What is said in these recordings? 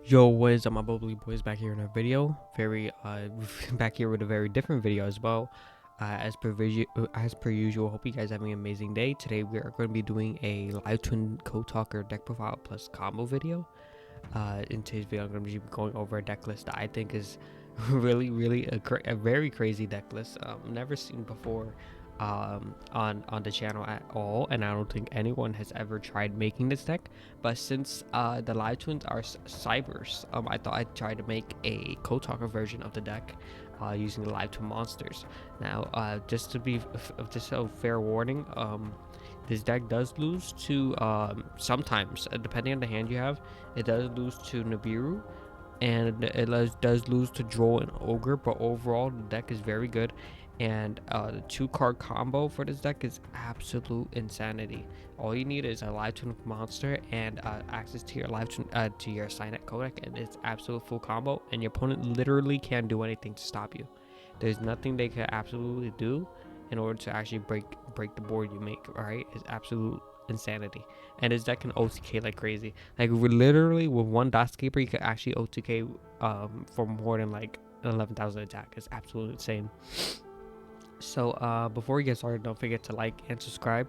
Yo, what is up, my BubblyBoiis? Back here in a video, back here with a very different video as well. As per usual, hope you guys having an amazing day. Today we are going to be doing a live twin code talker deck profile plus combo video. In today's video, I'm going to be going over a deck list that I think is really a very crazy deck list. Never seen before on the channel at all, and I don't think anyone has ever tried making this deck. But since the live twins are cyberse, I thought I'd try to make a code talker version of the deck using the live twin monsters. Now, just a fair warning, this deck does lose to sometimes, depending on the hand you have, it does lose to Nibiru, and it does lose to Droll and Ogre, but overall the deck is very good. And the 2-card combo for this deck is absolute insanity. All you need is a live twin monster and access to your live twin, to your Signet codec, and it's absolute full combo, and your opponent literally can't do anything to stop you. There's nothing they can absolutely do in order to actually break the board you make. All right, it's absolute insanity. And this deck can OTK like crazy. Like, we're literally with one Doscaper, you can actually OTK for more than like 11,000 attack. It's absolutely insane. So before we get started, don't forget to like and subscribe.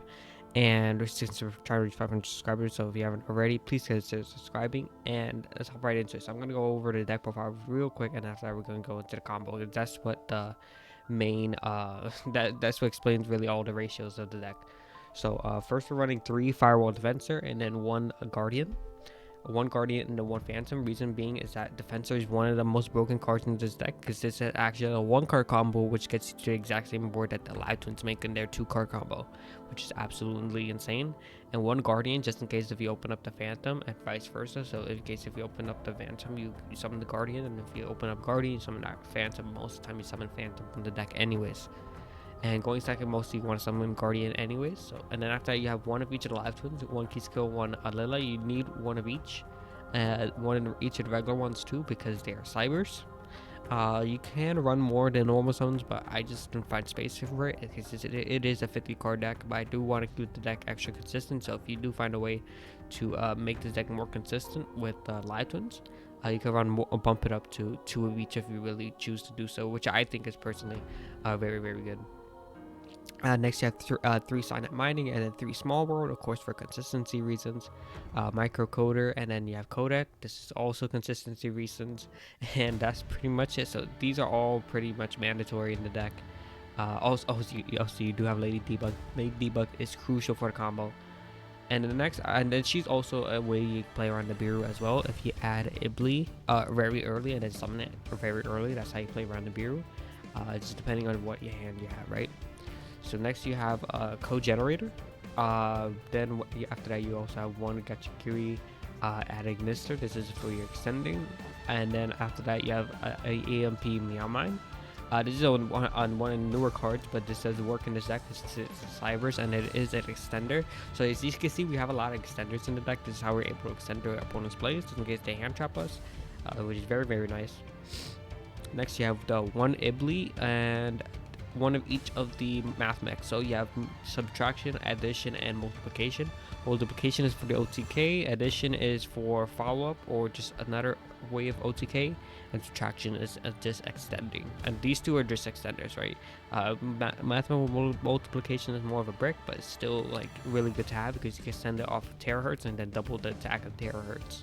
And since we're trying to reach 500 subscribers, so if you haven't already, please consider subscribing. And let's hop right into it. So I'm gonna go over the deck profile real quick, and after that, we're gonna go into the combo. That's what the main that's what explains really all the ratios of the deck. So first we're running 3 Firewall Defensor and then 1 Guardian. 1 Guardian and the 1 Phantom. Reason being is that Defensor is one of the most broken cards in this deck, because this is actually a 1-card combo which gets you to the exact same board that the live twins make in their 2-card combo, which is absolutely insane. And 1 Guardian just in case if you open up the Phantom, and vice versa. So in case if you open up the Phantom, you summon the Guardian, and if you open up Guardian, you summon that Phantom. Most of the time you summon Phantom from the deck anyways. And going second, mostly you want to summon Guardian anyways. So, and then after that, you have 1 of each of the live twins, 1 key skill, 1 Lila. You need 1 of each, 1 in each of the regular ones too, because they are cybers. You can run more than normal summons, but I just didn't find space for it, because it is a 50 card deck. But I do want to keep the deck extra consistent. So if you do find a way to make this deck more consistent with live twins, you can run more, bump it up to 2 of each if you really choose to do so, which I think is personally very good. Next, you have 3 Signet Mining, and then 3 Small World, of course, for consistency reasons. Microcoder, and then you have Codec. This is also consistency reasons, and that's pretty much it. So these are all pretty much mandatory in the deck. Also, you do have Lady Debug. Lady Debug is crucial for the combo. And then she's also a way you play around the Nibiru as well. If you add Ibli very early and then summon it very early, that's how you play around the Nibiru. Just depending on what your hand you have, right? So next you have a co-generator. Then after that you also have 1 Gachikiri at Ignister. This is for your extending. And then after that you have a AMP Meow Mine. This is on one of the newer cards, but this does work in this deck. It's Cyberse, and it is an extender. So as you can see, we have a lot of extenders in the deck. This is how we're able to extend our opponent's plays, just in case they hand trap us, which is very nice. Next you have the 1 Ibli and 1 of each of the math mechs. So you have subtraction, addition, and multiplication. Multiplication is for the OTK, addition is for follow-up or just another way of OTK, and subtraction is just extending. And these 2 are just extenders, right? Mathematical multiplication is more of a brick, but it's still like really good to have, because you can send it off of terahertz and then double the attack of terahertz.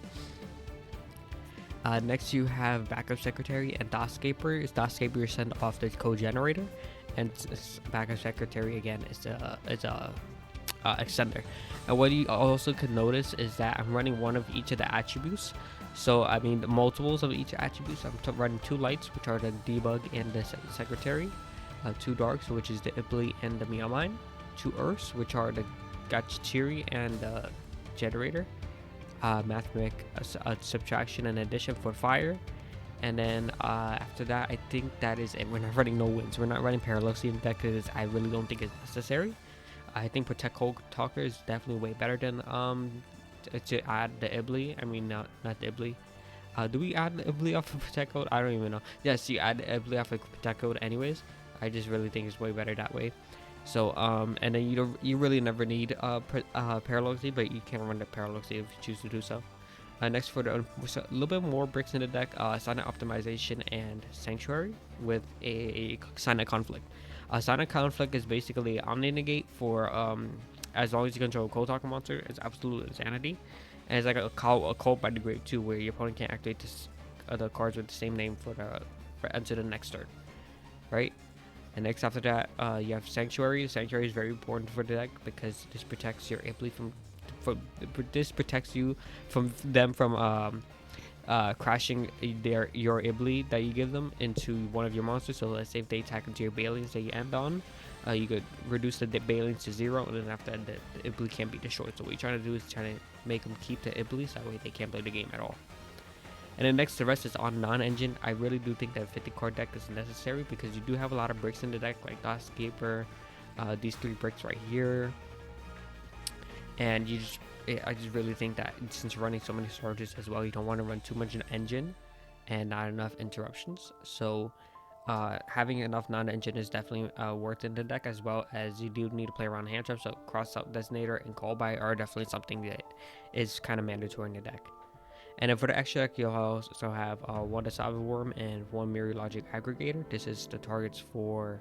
Next you have Backup Secretary and Doscaper. Doscaper you send off the co-generator, and Backup Secretary again is a extender. And what you also could notice is that I'm running 1 of each of the attributes. So I mean the multiples of each attribute. So I'm running 2 lights, which are the debug and the secretary, 2 darks, which is the Ibli and the Meow Mine, 2 earths, which are the Gachiri and the generator, mathematic subtraction and addition for fire. And then after that, I think that is it. We're not running no wins. We're not running Paralysis in the deck, because I really don't think it's necessary. I think Protect Code Talker is definitely way better than to add the Ibli. I mean, not the Ibli. Do we add the Ibli off of Protect Code? I don't even know. Yes, you add the Ibli off of Protect Code anyways. I just really think it's way better that way. So and then you really never need Paralysis, but you can run the Paralysis if you choose to do so. Next for the so a little bit more bricks in the deck, Silent Optimization and Sanctuary with a Silent Conflict. Silent Conflict is basically Omni Negate for as long as you control a Cold Talker monster. It's absolute insanity, and it's like a cult by the grave too, where your opponent can't activate this, the cards with the same name for enter the next turn, right? And next after that, you have Sanctuary. Sanctuary is very important for the deck because this protects your ability from this protects you from them from crashing your ability that you give them into one of your monsters. So let's say if they attack into your Balians that you end on, you could reduce the Balians to 0, and then after that the ability can't be destroyed. So what you're trying to do is trying to make them keep the abilities, that way they can't play the game at all. And then next, the rest is on non-engine. I really do think that 50 card deck is necessary because you do have a lot of bricks in the deck, like Doscaper, these 3 bricks right here. And I just really think that since you're running so many charges as well, you don't want to run too much in engine and not enough interruptions. So having enough non-engine is definitely worth in the deck, as well as you do need to play around hand traps. So cross-out Designator and Call By are definitely something that is kind of mandatory in the deck. And then for the extra deck, you'll also have 1 Desavi Worm and 1 Mirror Logic Aggregator. This is the targets for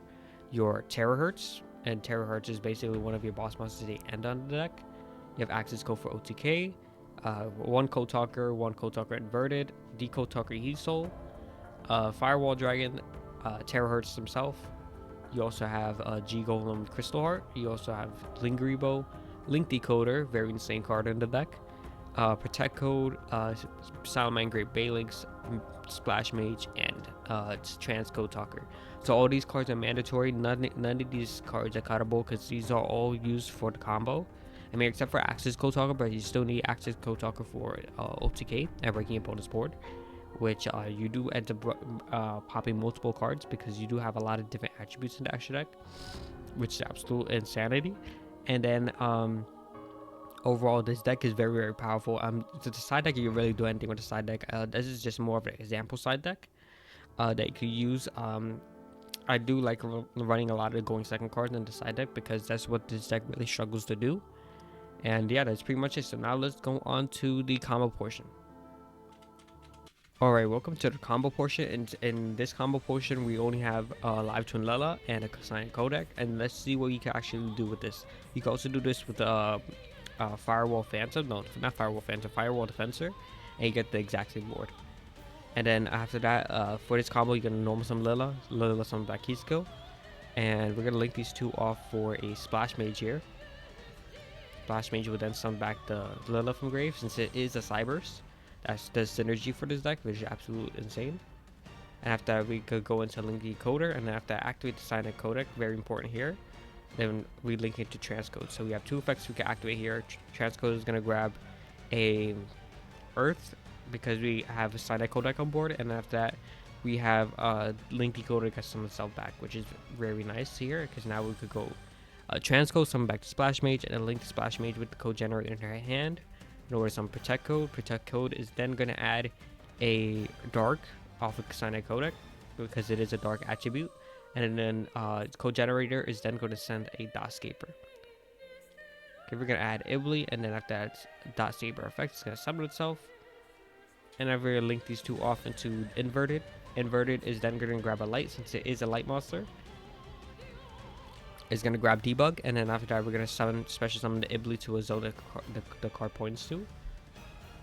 your Terahertz, and Terahertz is basically one of your boss monsters that end on the deck. You have access code for OTK, 1 Code Talker, 1 Code Talker Inverted, Decode Talker Heat Soul, Firewall Dragon, Terahertz himself. You also have G Golem Crystal Heart. You also have Lingribo, Link Decoder, very insane card in the deck. Protect Code, Salamang Great Balinks, Splash Mage, and Transcode Talker. So all these cards are mandatory. None of these cards are cuttable because these are all used for the combo. I mean, except for Access Code Talker, but you still need Access Code Talker for OTK and breaking opponent's board, which you do end up popping multiple cards because you do have a lot of different attributes in the extra deck, which is absolute insanity. And then overall, this deck is very, very powerful. The side deck, you can really do anything with the side deck. This is just more of an example side deck that you could use. I do like running a lot of going second cards in the side deck because that's what this deck really struggles to do. And yeah, that's pretty much it. So now let's go on to the combo portion. Alright, welcome to the combo portion. In this combo portion, we only have Live Twin Lela and a Silent Codec. And let's see what you can actually do with this. You can also do this with Firewall Phantom. No, not Firewall Phantom, Firewall Defensor. And you get the exact same board. And then after that, for this combo, you're going to normal summon Lela summon back key skill. And we're going to link these 2 off for a Splash Mage here. Splash Mage will then summon back the Lela from grave, since it is a cyberse. That's the synergy for this deck, which is absolutely insane. And after that, we could go into Link Decoder, and then after that, activate the Silent Codec, very important here. Then we link it to Transcode. So we have 2 effects we can activate here. Transcode is going to grab a Earth because we have a Silent Codec on board, and after that, we have Link Decoder gets summon itself back, which is very nice here because now we could go Transcode, summon back to Splash Mage, and then link the Splash Mage with the code generator in her hand in order to summon Protect Code. Protect Code is then going to add a Dark off of Silent Codec because it is a Dark attribute, and then code generator is then going to send a Doscaper. Okay, we're going to add Ibly, and then after that, Doscaper effect is going to summon itself, and then we're going to link these 2 off into Inverted. Inverted is then going to grab a Light since it is a Light monster. Is going to grab Debug, and then after that we're going to special summon the Ibly to a zone that the card points to.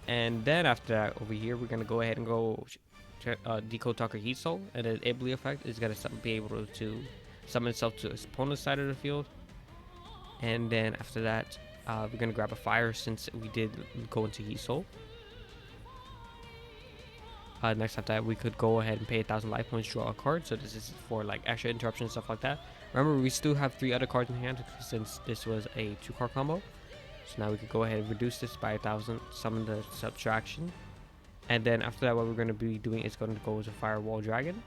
And then after that, over here we're going to go ahead and go Decode Talker Heat Soul, and then Ibly effect is going to be able to summon itself to its opponent's side of the field. And then after that, we're going to grab a Fire since we did go into Heat Soul. Next after that, we could go ahead and pay 1,000 life points, draw a card. So this is for like extra interruptions, stuff like that. Remember, we still have 3 other cards in hand since this was a 2-card combo. So now we could go ahead and reduce this by 1,000, summon the Subtraction. And then after that, what we're going to be doing is going to go to Firewall Dragon.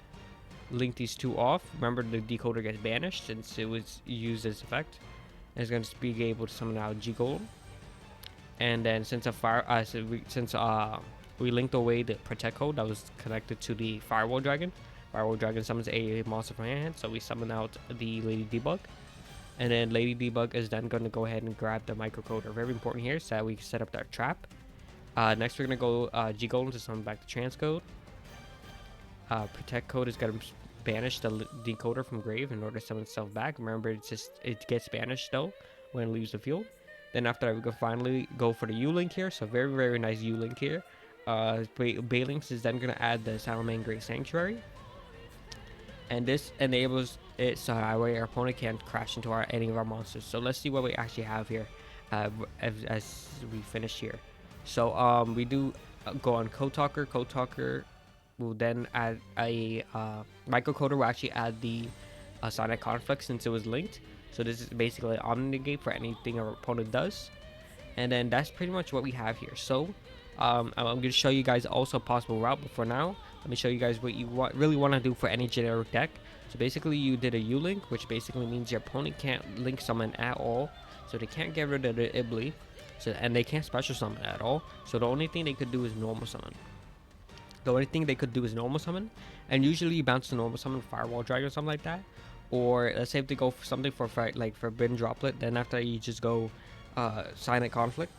Link these 2 off. Remember, the decoder gets banished since it was used as effect. And it's going to be able to summon out G Golem. And then since we linked away the Protect Code that was connected to the Firewall Dragon. Firewall Dragon summons a monster from hand, so we summon out the Lady Debug. And then Lady Debug is then going to go ahead and grab the microcoder. Very important here, so that we can set up that trap. Next, we're gonna go G Golem to summon back the transcode. Protect code is gonna banish the decoder from grave in order to summon itself back. Remember, it gets banished though when it leaves the field. Then after that, we can finally go for the U-Link here. So very nice U-Link here. Balinks is then gonna add the Salamangreat Great Sanctuary, and this enables it so that way our opponent can't crash into any of our monsters. So let's see what we actually have here as we finish here. So we do go on Code Talker. Code Talker will then add a microcoder will actually add the Sonic Conflict since it was linked. So this is basically an Omni Negate for anything our opponent does. And then that's pretty much what we have here. So I'm going to show you guys also a possible route, but for now, let me show you guys what you really want to do for any generic deck. So basically, you did a U-Link, which basically means your opponent can't link summon at all. So they can't get rid of the Ibly, and they can't special summon at all. So the only thing they could do is normal summon. And usually you bounce the normal summon, Firewall Dragon or something like that. Or let's say if they go for something for like Forbidden Droplet, then after you just go Silent Conflict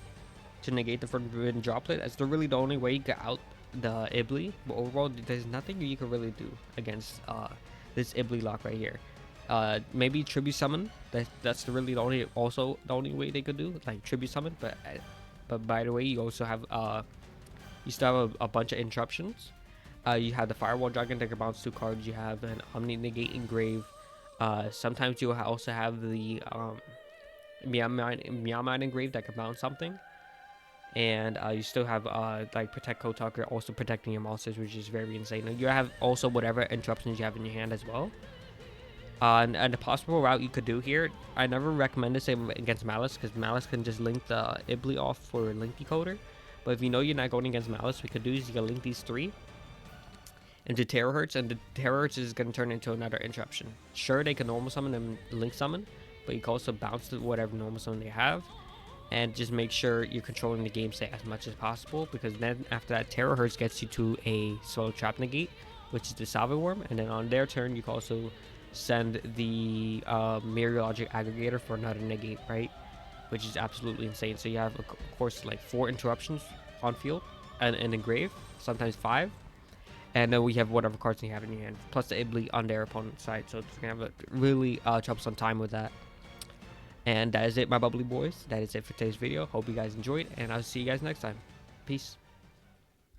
to negate the Forbidden Droplet. That's really the only way you get out the Ibly. But overall, there's nothing you can really do against this Ibly lock right here. Maybe Tribute Summon. That's really the only way they could do, like Tribute Summon. But by the way, you also have you still have a bunch of interruptions. You have the Firewall Dragon that can bounce 2 cards. You have an Omni Negate Engrave. Sometimes you also have the Meowmine Engrave that can bounce something. And you still have like Protect Code Talker also protecting your monsters, which is very insane. And you have also whatever interruptions you have in your hand as well. And the possible route you could do here, I never recommend this against Maliss, because Maliss can just link the Ibly off for link decoder. But if you know you're not going against Maliss, what you could do is you can link these 3 into Terahertz, and the Terahertz is going to turn into another interruption. Sure, they can normal summon and link summon, but you can also bounce whatever normal summon they have. And just make sure you're controlling the game state as much as possible, because then after that, Terahertz gets you to a Swallow Trap Negate, which is the Salve Worm, and then on their turn you can also send the Mirror Logic Aggregator for another negate, right? Which is absolutely insane. So you have, of course, like 4 interruptions on field and engrave, sometimes 5. And then we have whatever cards you have in your hand, plus the Ibly on their opponent's side. So it's going to have a really troublesome time with that. And that is it, my bubbly boys. That is it for today's video. Hope you guys enjoyed, and I'll see you guys next time. Peace.